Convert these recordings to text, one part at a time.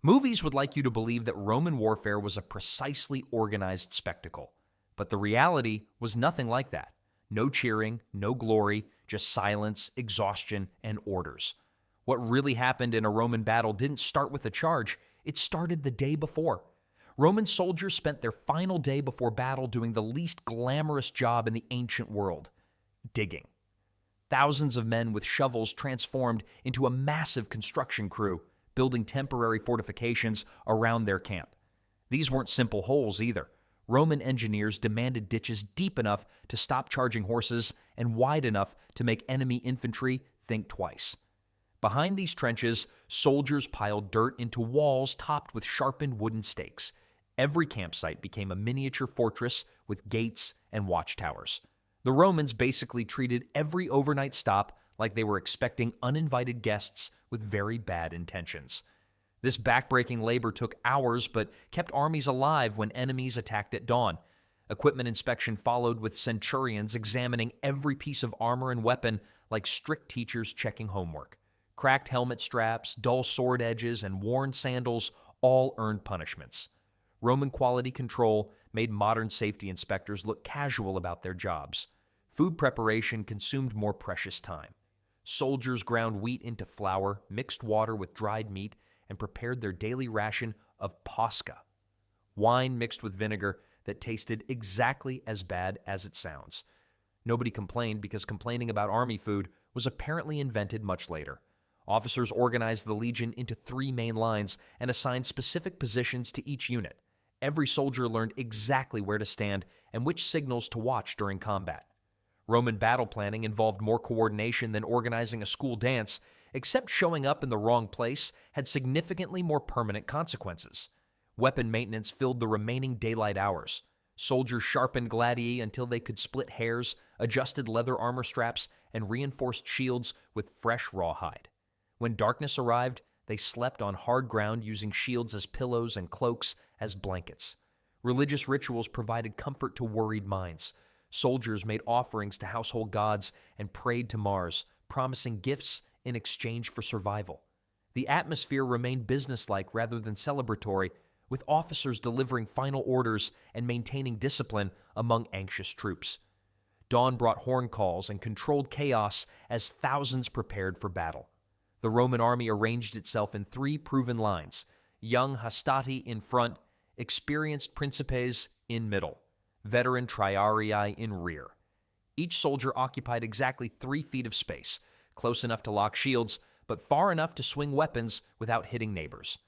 Movies would like you to believe that Roman warfare was a precisely organized spectacle, but the reality was nothing like that. No cheering, no glory, just silence, exhaustion, and orders. What really happened in a Roman battle didn't start with a charge, it started the day before. Roman soldiers spent their final day before battle doing the least glamorous job in the ancient world: digging. Thousands of men with shovels transformed into a massive construction crew, building temporary fortifications around their camp. These weren't simple holes either. Roman engineers demanded ditches deep enough to stop charging horses and wide enough to make enemy infantry think twice. Behind these trenches, soldiers piled dirt into walls topped with sharpened wooden stakes. Every campsite became a miniature fortress with gates and watchtowers. The Romans basically treated every overnight stop like they were expecting uninvited guests with very bad intentions. This backbreaking labor took hours but kept armies alive when enemies attacked at dawn. Equipment inspection followed, with centurions examining every piece of armor and weapon like strict teachers checking homework. Cracked helmet straps, dull sword edges, and worn sandals all earned punishments. Roman quality control made modern safety inspectors look casual about their jobs. Food preparation consumed more precious time. Soldiers ground wheat into flour, mixed water with dried meat, and prepared their daily ration of posca, wine mixed with vinegar that tasted exactly as bad as it sounds. Nobody complained because complaining about army food was apparently invented much later. Officers organized the legion into 3 main lines and assigned specific positions to each unit. Every soldier learned exactly where to stand and which signals to watch during combat. Roman battle planning involved more coordination than organizing a school dance, except showing up in the wrong place had significantly more permanent consequences. Weapon maintenance filled the remaining daylight hours. Soldiers sharpened gladii until they could split hairs, adjusted leather armor straps, and reinforced shields with fresh rawhide. When darkness arrived, they slept on hard ground using shields as pillows and cloaks as blankets. Religious rituals provided comfort to worried minds. Soldiers made offerings to household gods and prayed to Mars, promising gifts in exchange for survival. The atmosphere remained businesslike rather than celebratory, with officers delivering final orders and maintaining discipline among anxious troops. Dawn brought horn calls and controlled chaos as thousands prepared for battle. The Roman army arranged itself in 3 proven lines: young hastati in front, experienced principes in middle, veteran triarii in rear. Each soldier occupied exactly 3 feet of space, close enough to lock shields, but far enough to swing weapons without hitting neighbors.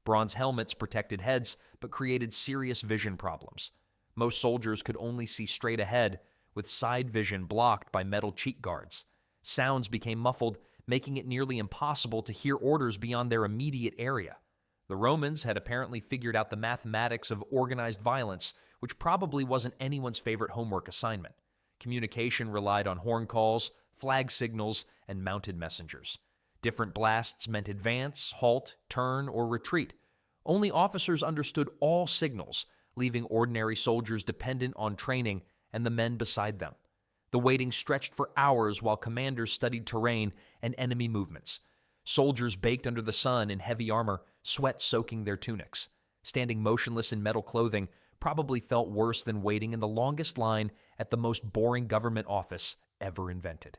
Bronze helmets protected heads, but created serious vision problems. Most soldiers could only see straight ahead, with side vision blocked by metal cheek guards. Sounds became muffled, making it nearly impossible to hear orders beyond their immediate area. The Romans had apparently figured out the mathematics of organized violence, which probably wasn't anyone's favorite homework assignment. Communication relied on horn calls, flag signals, and mounted messengers. Different blasts meant advance, halt, turn, or retreat. Only officers understood all signals, leaving ordinary soldiers dependent on training and the men beside them. The waiting stretched for hours while commanders studied terrain and enemy movements. Soldiers baked under the sun in heavy armor, sweat soaking their tunics. Standing motionless in metal clothing probably felt worse than waiting in the longest line at the most boring government office ever invented.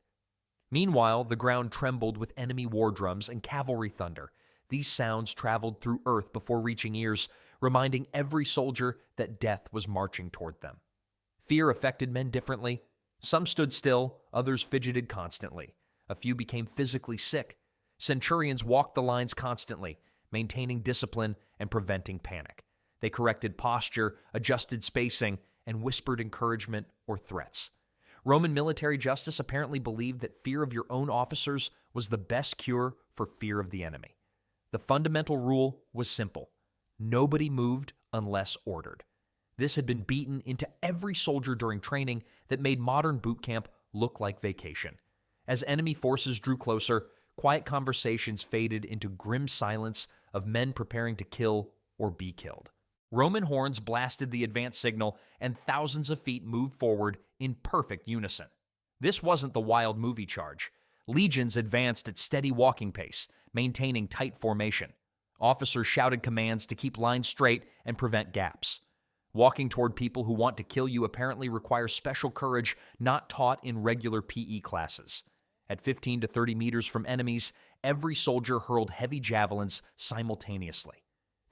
Meanwhile, the ground trembled with enemy war drums and cavalry thunder. These sounds traveled through earth before reaching ears, reminding every soldier that death was marching toward them. Fear affected men differently. Some stood still, others fidgeted constantly. A few became physically sick. Centurions walked the lines constantly, maintaining discipline and preventing panic. They corrected posture, adjusted spacing, and whispered encouragement or threats. Roman military justice apparently believed that fear of your own officers was the best cure for fear of the enemy. The fundamental rule was simple: nobody moved unless ordered. This had been beaten into every soldier during training that made modern boot camp look like vacation. As enemy forces drew closer, quiet conversations faded into grim silence of men preparing to kill or be killed. Roman horns blasted the advance signal, and thousands of feet moved forward in perfect unison. This wasn't the wild movie charge. Legions advanced at steady walking pace, maintaining tight formation. Officers shouted commands to keep lines straight and prevent gaps. Walking toward people who want to kill you apparently requires special courage not taught in regular PE classes. At 15 to 30 meters from enemies, every soldier hurled heavy javelins simultaneously.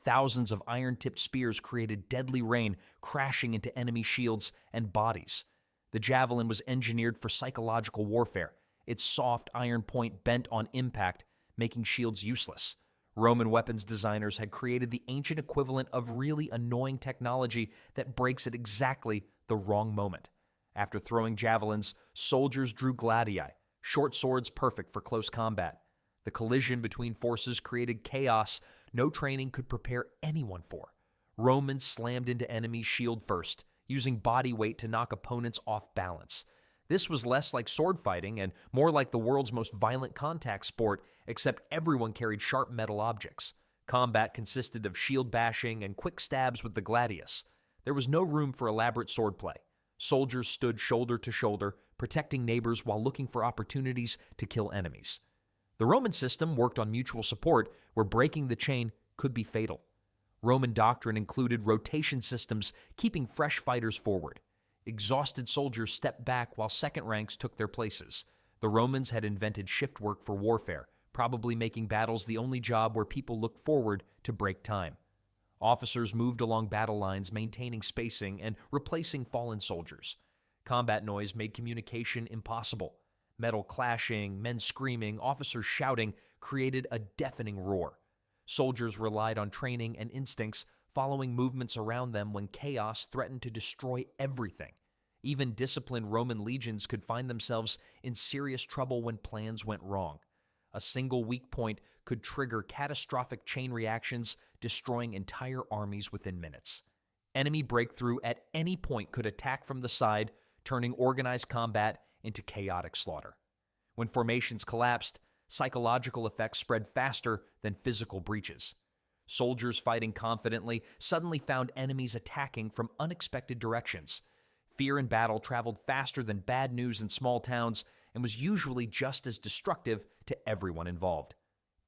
Thousands of iron-tipped spears created deadly rain, crashing into enemy shields and bodies. The javelin was engineered for psychological warfare, its soft iron point bent on impact, making shields useless. Roman weapons designers had created the ancient equivalent of really annoying technology that breaks at exactly the wrong moment. After throwing javelins, soldiers drew gladii, short swords perfect for close combat. The collision between forces created chaos no training could prepare anyone for. Romans slammed into enemies shield first, using body weight to knock opponents off balance. This was less like sword fighting and more like the world's most violent contact sport, except everyone carried sharp metal objects. Combat consisted of shield bashing and quick stabs with the gladius. There was no room for elaborate swordplay. Soldiers stood shoulder to shoulder, protecting neighbors while looking for opportunities to kill enemies. The Roman system worked on mutual support, where breaking the chain could be fatal. Roman doctrine included rotation systems, keeping fresh fighters forward. Exhausted soldiers stepped back while second ranks took their places. The Romans had invented shift work for warfare, probably making battles the only job where people looked forward to break time. Officers moved along battle lines, maintaining spacing and replacing fallen soldiers. Combat noise made communication impossible. Metal clashing, men screaming, officers shouting created a deafening roar. Soldiers relied on training and instincts, following movements around them when chaos threatened to destroy everything. Even disciplined Roman legions could find themselves in serious trouble when plans went wrong. A single weak point could trigger catastrophic chain reactions, destroying entire armies within minutes. Enemy breakthrough at any point could attack from the side, turning organized combat into chaotic slaughter. When formations collapsed, psychological effects spread faster than physical breaches. Soldiers fighting confidently suddenly found enemies attacking from unexpected directions. Fear in battle traveled faster than bad news in small towns and was usually just as destructive to everyone involved.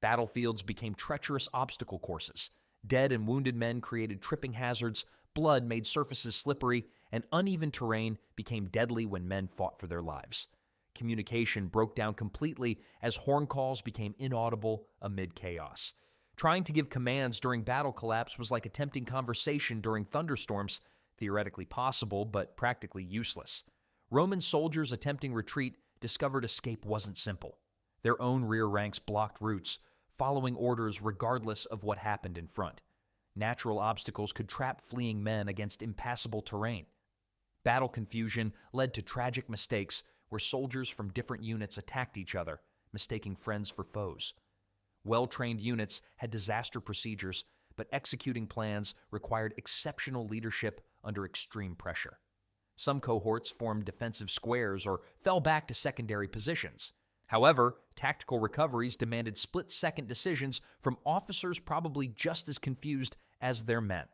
Battlefields became treacherous obstacle courses. Dead and wounded men created tripping hazards, blood made surfaces slippery, and uneven terrain became deadly when men fought for their lives. Communication broke down completely as horn calls became inaudible amid chaos. Trying to give commands during battle collapse was like attempting conversation during thunderstorms, theoretically possible but practically useless. Roman soldiers attempting retreat discovered escape wasn't simple. Their own rear ranks blocked routes, following orders regardless of what happened in front. Natural obstacles could trap fleeing men against impassable terrain. Battle confusion led to tragic mistakes where soldiers from different units attacked each other, mistaking friends for foes. Well-trained units had disaster procedures, but executing plans required exceptional leadership under extreme pressure. Some cohorts formed defensive squares or fell back to secondary positions. However, tactical recoveries demanded split-second decisions from officers probably just as confused as their men.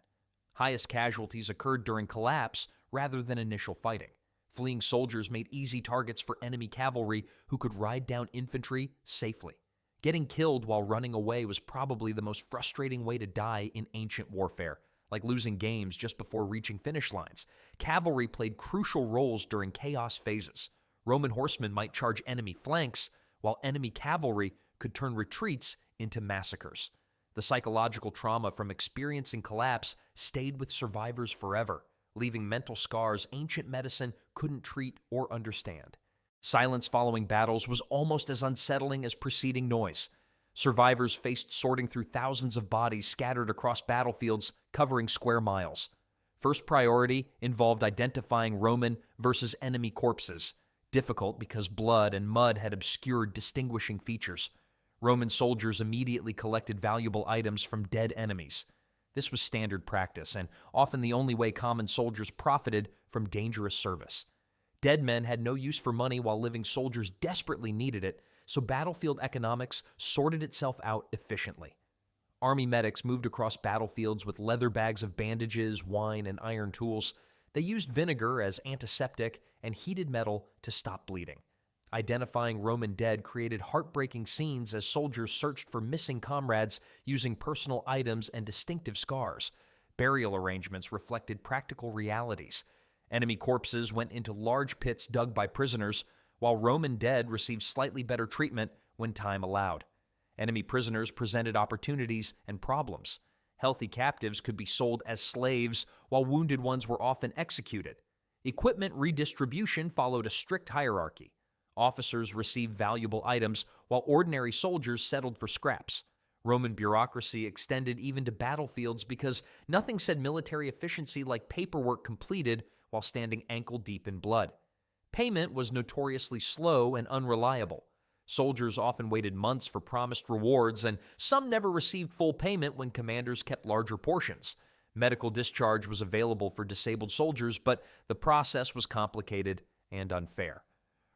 Highest casualties occurred during collapse rather than initial fighting. Fleeing soldiers made easy targets for enemy cavalry who could ride down infantry safely. Getting killed while running away was probably the most frustrating way to die in ancient warfare, like losing games just before reaching finish lines. Cavalry played crucial roles during chaos phases. Roman horsemen might charge enemy flanks, while enemy cavalry could turn retreats into massacres. The psychological trauma from experiencing collapse stayed with survivors forever, leaving mental scars ancient medicine couldn't treat or understand. Silence following battles was almost as unsettling as preceding noise. Survivors faced sorting through thousands of bodies scattered across battlefields covering square miles. First priority involved identifying Roman versus enemy corpses, difficult because blood and mud had obscured distinguishing features. Roman soldiers immediately collected valuable items from dead enemies. This was standard practice and often the only way common soldiers profited from dangerous service. Dead men had no use for money while living soldiers desperately needed it, so battlefield economics sorted itself out efficiently. Army medics moved across battlefields with leather bags of bandages, wine, and iron tools. They used vinegar as antiseptic and heated metal to stop bleeding. Identifying Roman dead created heartbreaking scenes as soldiers searched for missing comrades using personal items and distinctive scars. Burial arrangements reflected practical realities. Enemy corpses went into large pits dug by prisoners, while Roman dead received slightly better treatment when time allowed. Enemy prisoners presented opportunities and problems. Healthy captives could be sold as slaves, while wounded ones were often executed. Equipment redistribution followed a strict hierarchy. Officers received valuable items, while ordinary soldiers settled for scraps. Roman bureaucracy extended even to battlefields because nothing said military efficiency like paperwork completed while standing ankle-deep in blood. Payment was notoriously slow and unreliable. Soldiers often waited months for promised rewards, and some never received full payment when commanders kept larger portions. Medical discharge was available for disabled soldiers, but the process was complicated and unfair.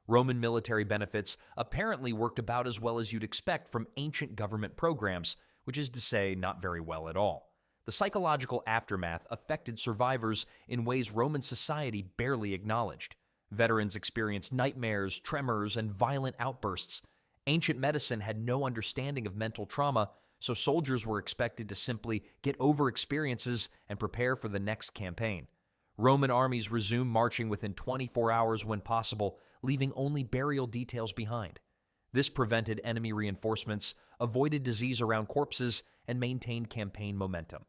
Roman military benefits apparently worked about as well as you'd expect from ancient government programs, which is to say, not very well at all. The psychological aftermath affected survivors in ways Roman society barely acknowledged. Veterans experienced nightmares, tremors, and violent outbursts. Ancient medicine had no understanding of mental trauma, so soldiers were expected to simply get over experiences and prepare for the next campaign. Roman armies resumed marching within 24 hours when possible, leaving only burial details behind. This prevented enemy reinforcements, avoided disease around corpses, and maintained campaign momentum.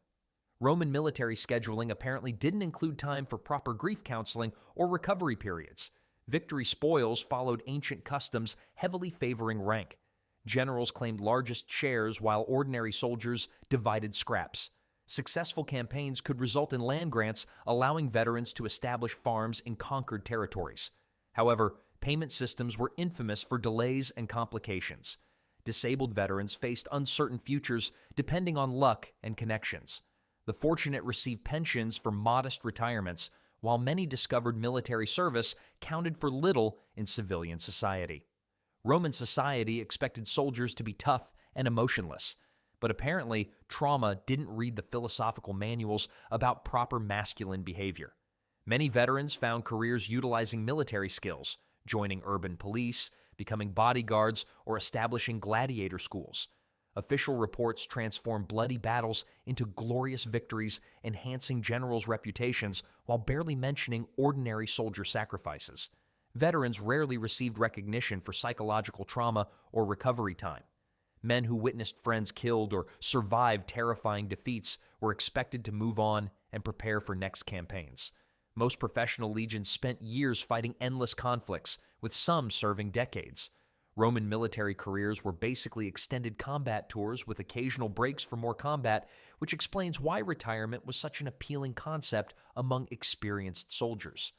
Roman military scheduling apparently didn't include time for proper grief counseling or recovery periods. Victory spoils followed ancient customs heavily favoring rank. Generals claimed largest shares while ordinary soldiers divided scraps. Successful campaigns could result in land grants, allowing veterans to establish farms in conquered territories. However, payment systems were infamous for delays and complications. Disabled veterans faced uncertain futures depending on luck and connections. The fortunate received pensions for modest retirements, while many discovered military service counted for little in civilian society. Roman society expected soldiers to be tough and emotionless, but apparently trauma didn't read the philosophical manuals about proper masculine behavior. Many veterans found careers utilizing military skills, joining urban police, becoming bodyguards, or establishing gladiator schools. Official reports transformed bloody battles into glorious victories, enhancing generals' reputations while barely mentioning ordinary soldier sacrifices. Veterans rarely received recognition for psychological trauma or recovery time. Men who witnessed friends killed or survived terrifying defeats were expected to move on and prepare for next campaigns. Most professional legions spent years fighting endless conflicts, with some serving decades. Roman military careers were basically extended combat tours with occasional breaks for more combat, which explains why retirement was such an appealing concept among experienced soldiers.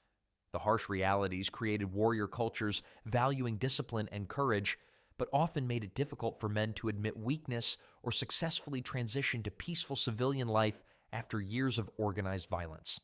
The harsh realities created warrior cultures valuing discipline and courage, but often made it difficult for men to admit weakness or successfully transition to peaceful civilian life after years of organized violence.